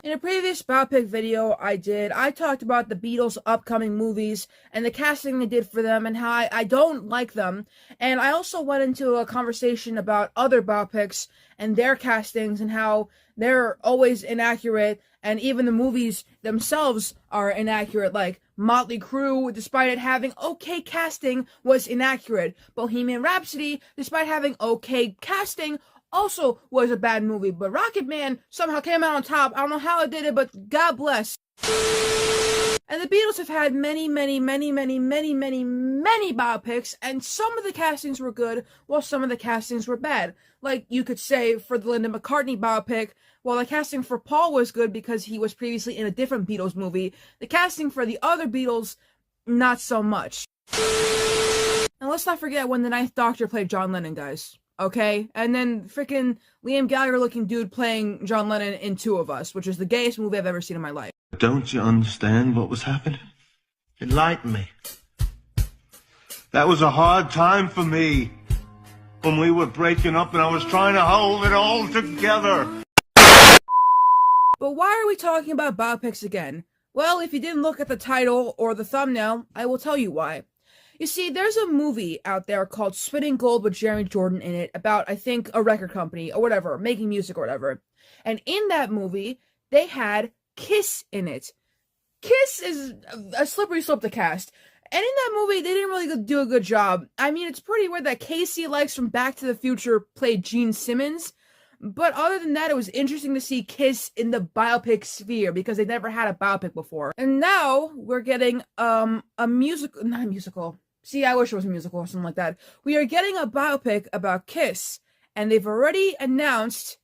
In a previous biopic video I talked about the Beatles' upcoming movies and the casting they did for them and how I don't like them. And I also went into a conversation about other biopics and their castings and how they're always inaccurate, and even the movies themselves are inaccurate. Like Motley Crue, despite it having okay casting, was inaccurate. Bohemian Rhapsody, despite having okay casting, also was a bad movie, but Rocket Man somehow came out on top. I don't know how it did it, but God bless. And the Beatles have had many biopics, and some of the castings were good, while some of the castings were bad. Like, you could say, for the Linda McCartney biopic, while the casting for Paul was good because he was previously in a different Beatles movie, the casting for the other Beatles, not so much. And let's not forget when the Ninth Doctor played John Lennon, guys. Okay? And then freaking Liam Gallagher-looking dude playing John Lennon in Two of Us, which is the gayest movie I've ever seen in my life. Don't you understand what was happening? Enlighten me. That was a hard time for me. When we were breaking up and I was trying to hold it all together. But why are we talking about biopics again? Well, if you didn't look at the title or the thumbnail, I will tell you why. You see, there's a movie out there called Spitting Gold with Jeremy Jordan in it about, I think, a record company or whatever, making music or whatever. And in that movie, they had Kiss in it. Kiss is a slippery slope to cast. And in that movie, they didn't really do a good job. I mean, it's pretty weird that Casey Likes from Back to the Future played Gene Simmons. But other than that, it was interesting to see Kiss in the biopic sphere because they never had a biopic before. And now we're getting a musical, not a musical. See, I wish it was a musical or something like that. We are getting a biopic about Kiss, and they've already announced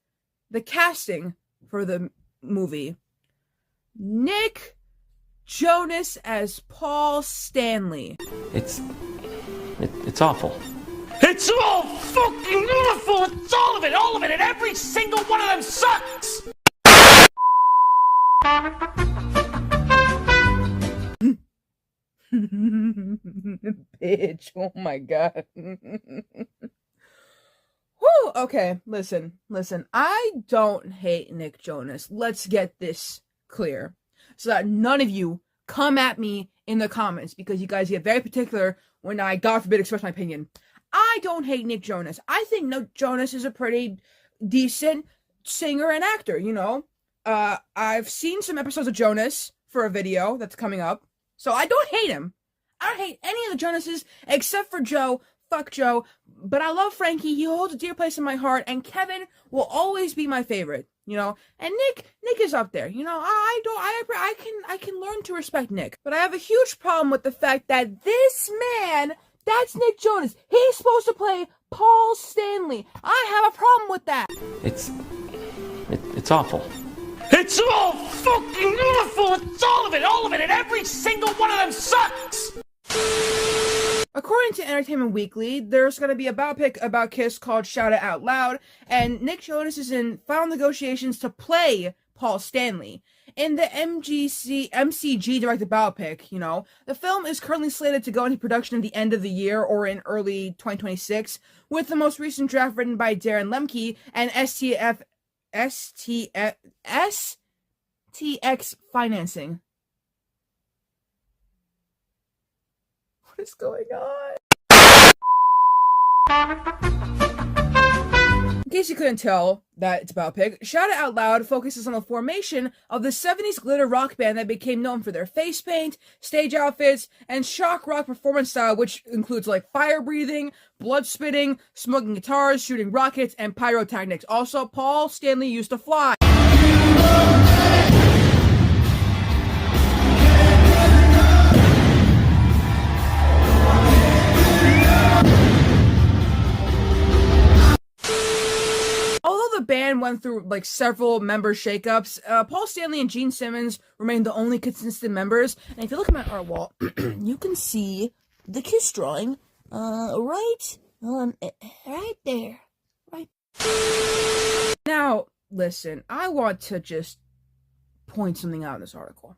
the casting for the movie. Nick Jonas as Paul Stanley. It's awful. It's all fucking awful! It's all of it, and every single one of them sucks! Bitch, oh my god. Whew, okay, listen. I don't hate Nick Jonas. Let's get this clear, so that none of you come at me in the comments, because you guys get very particular when I, God forbid, express my opinion. I don't hate Nick Jonas. I think Nick Jonas is a pretty decent singer and actor, you know? I've seen some episodes of Jonas for a video that's coming up, so I don't hate him. I don't hate any of the Jonases except for Joe. Fuck Joe. But I love Frankie. He holds a dear place in my heart, and Kevin will always be my favorite, you know? And Nick is up there, you know? I can learn to respect Nick. But I have a huge problem with the fact that this man, that's Nick Jonas, he's supposed to play Paul Stanley. I have a problem with that. It's awful. It's all fucking awful! It's all of it, and every single one of them sucks! According to Entertainment Weekly, there's going to be a biopic about Kiss called Shout It Out Loud, and Nick Jonas is in final negotiations to play Paul Stanley. In the MCG-directed biopic, you know, the film is currently slated to go into production at the end of the year or in early 2026, with the most recent draft written by Darren Lemke and STX Financing. What is going on? In case you couldn't tell that it's about Pig, Shout It Out Loud focuses on the formation of the 70s glitter rock band that became known for their face paint, stage outfits, and shock rock performance style, which includes like fire breathing, blood spitting, smoking guitars, shooting rockets, and pyrotechnics. Also, Paul Stanley used to fly. Although the band went through like several member shakeups, Paul Stanley and Gene Simmons remained the only consistent members. And if you look at my art wall, you can see the Kiss drawing, right there, right. Now, listen, I want to just point something out in this article.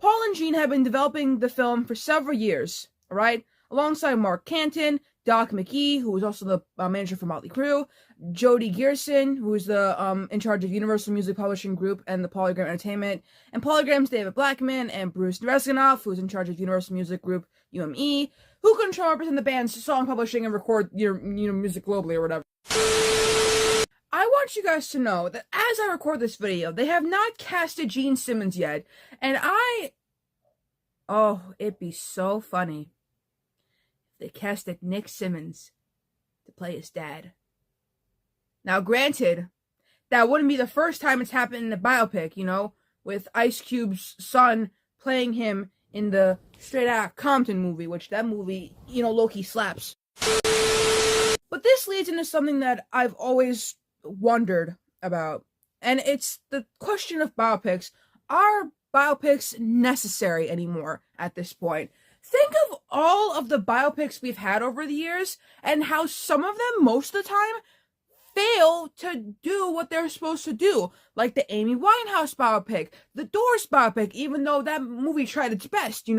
Paul and Gene have been developing the film for several years, alright? Alongside Mark Canton, Doc McGee, who was also the manager for Motley Crue, Jody Gearson, who is the in charge of Universal Music Publishing Group and the Polygram Entertainment, and Polygram's David Blackman and Bruce Rezganoff, who is in charge of Universal Music Group UME, who control and represent the band's song publishing and record your music globally or whatever. I want you guys to know that as I record this video, they have not casted Gene Simmons yet, and it'd be so funny if they casted Nick Simmons to play his dad. Now, granted, that wouldn't be the first time it's happened in a biopic, with Ice Cube's son playing him in the Straight Outta Compton movie, which that movie, low-key slaps. But this leads into something that I've always wondered about, and it's the question of biopics. Are biopics necessary anymore at this point? Think of all of the biopics we've had over the years, and how some of them, most of the time, fail to do what they're supposed to do. Like the Amy Winehouse biopic, the Doors biopic, even though that movie tried its best,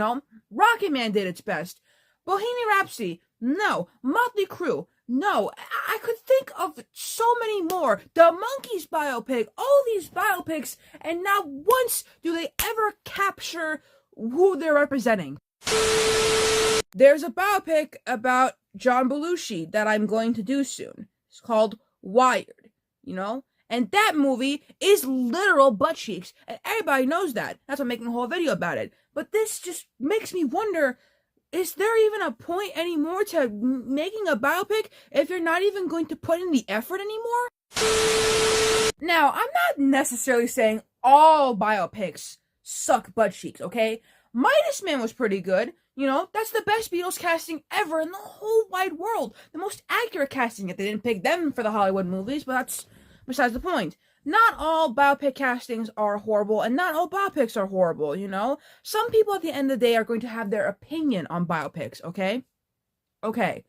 Rocket Man did its best. Bohemian Rhapsody, no. Motley Crue, no. I could think of so many more. The Monkees biopic, all these biopics, and not once do they ever capture who they're representing. There's a biopic about John Belushi that I'm going to do soon. It's called Wired, And that movie is literal butt cheeks, and everybody knows that. That's why I'm making a whole video about it. But this just makes me wonder, is there even a point anymore to making a biopic if you're not even going to put in the effort anymore? Now, I'm not necessarily saying all biopics suck butt cheeks, okay? Midas Man was pretty good. That's the best Beatles casting ever in the whole wide world. The most accurate casting. If they didn't pick them for the Hollywood movies, but that's besides the point. Not all biopic castings are horrible, and not all biopics are horrible, Some people at the end of the day are going to have their opinion on biopics, okay? Okay.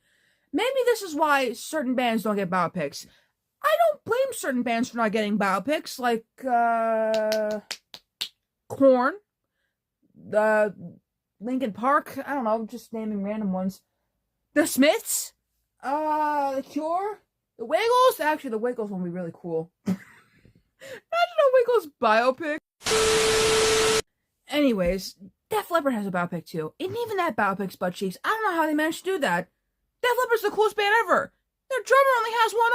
Maybe this is why certain bands don't get biopics. I don't blame certain bands for not getting biopics, like, Korn, Linkin Park, I don't know, just naming random ones. The Smiths, The Cure, The Wiggles. Actually, the Wiggles one would be really cool. Imagine a Wiggles biopic. Anyways, Def Leppard has a biopic too. And even that biopic's butt cheeks. I don't know how they managed to do that. Def Leppard's the coolest band ever. Their drummer only has one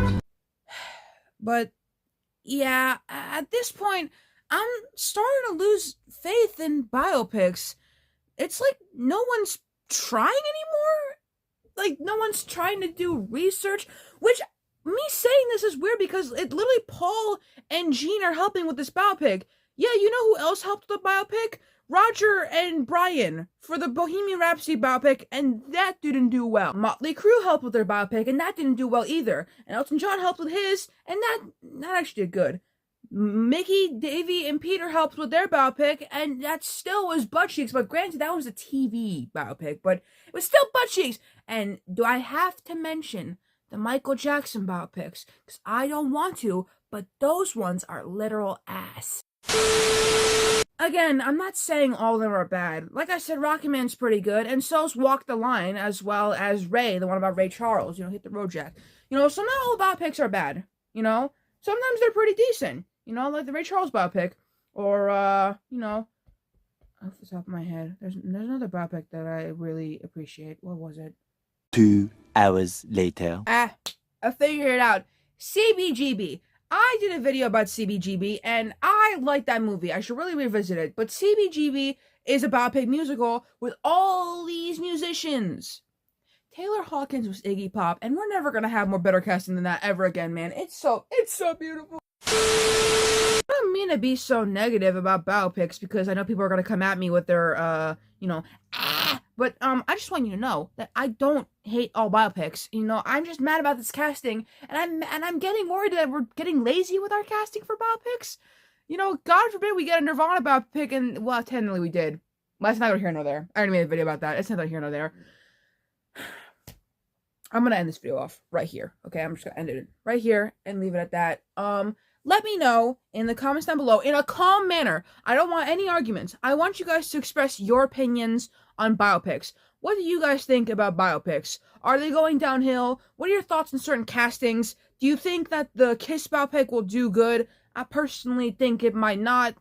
arm. But yeah, at this point, I'm starting to lose faith in biopics. It's like no one's trying anymore. Like, no one's trying to do research, which, me saying this is weird because it literally Paul and Gene are helping with this biopic. Yeah, you know who else helped with the biopic? Roger and Brian for the Bohemian Rhapsody biopic, and that didn't do well. Motley Crue helped with their biopic, and that didn't do well either. And Elton John helped with his, and that actually did good. Mickey, Davey, and Peter helped with their biopic, and that still was butt cheeks. But granted, that was a TV biopic, but it was still butt cheeks. And do I have to mention the Michael Jackson biopics? Because I don't want to, but those ones are literal ass. Again, I'm not saying all of them are bad. Like I said, Rocket Man's pretty good, and so's Walk the Line, as well as Ray, the one about Ray Charles, Hit the Road Jack. So not all biopics are bad, Sometimes they're pretty decent, like the Ray Charles biopic, or, off the top of my head, there's another biopic that I really appreciate. What was it? 2 hours later. I figured it out. CBGB. I did a video about CBGB, and I like that movie. I should really revisit it. But CBGB is a biopic musical with all these musicians. Taylor Hawkins was Iggy Pop, and we're never gonna have more better casting than that ever again, man. It's so beautiful. I don't mean to be so negative about biopics because I know people are gonna come at me with their, but I just want you to know that I don't hate all biopics. I'm just mad about this casting, and I'm getting worried that we're getting lazy with our casting for biopics. God forbid we get a Nirvana biopic, and well, technically we did. Well, that's neither here nor there. I already made a video about that. It's neither here nor there. I'm gonna end this video off right here. Okay, I'm just gonna end it right here and leave it at that. Let me know in the comments down below in a calm manner. I don't want any arguments. I want you guys to express your opinions on biopics. What do you guys think about biopics? Are they going downhill? What are your thoughts on certain castings? Do you think that the Kiss biopic will do good? I personally think it might not.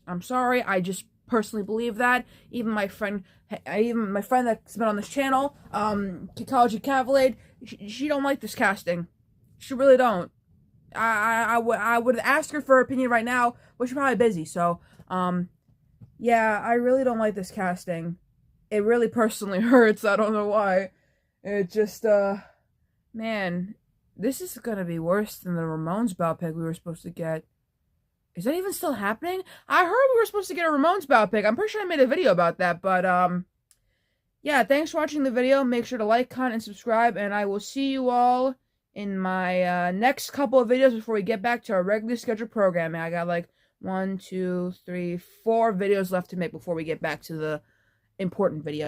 I'm sorry, I just personally believe that. Even my friend that's been on this channel, Kikology Cavalade, she don't like this casting. She really don't. I would ask her for her opinion right now, but she's probably busy. So, yeah, I really don't like this casting. It really personally hurts. I don't know why. It just, man, this is gonna be worse than the Ramones biopic we were supposed to get. Is that even still happening? I heard we were supposed to get a Ramones biopic. I'm pretty sure I made a video about that, but, yeah, thanks for watching the video. Make sure to like, comment, and subscribe, and I will see you all in my, next couple of videos before we get back to our regularly scheduled programming. I got, like, 1, 2, 3, 4 videos left to make before we get back to the important video.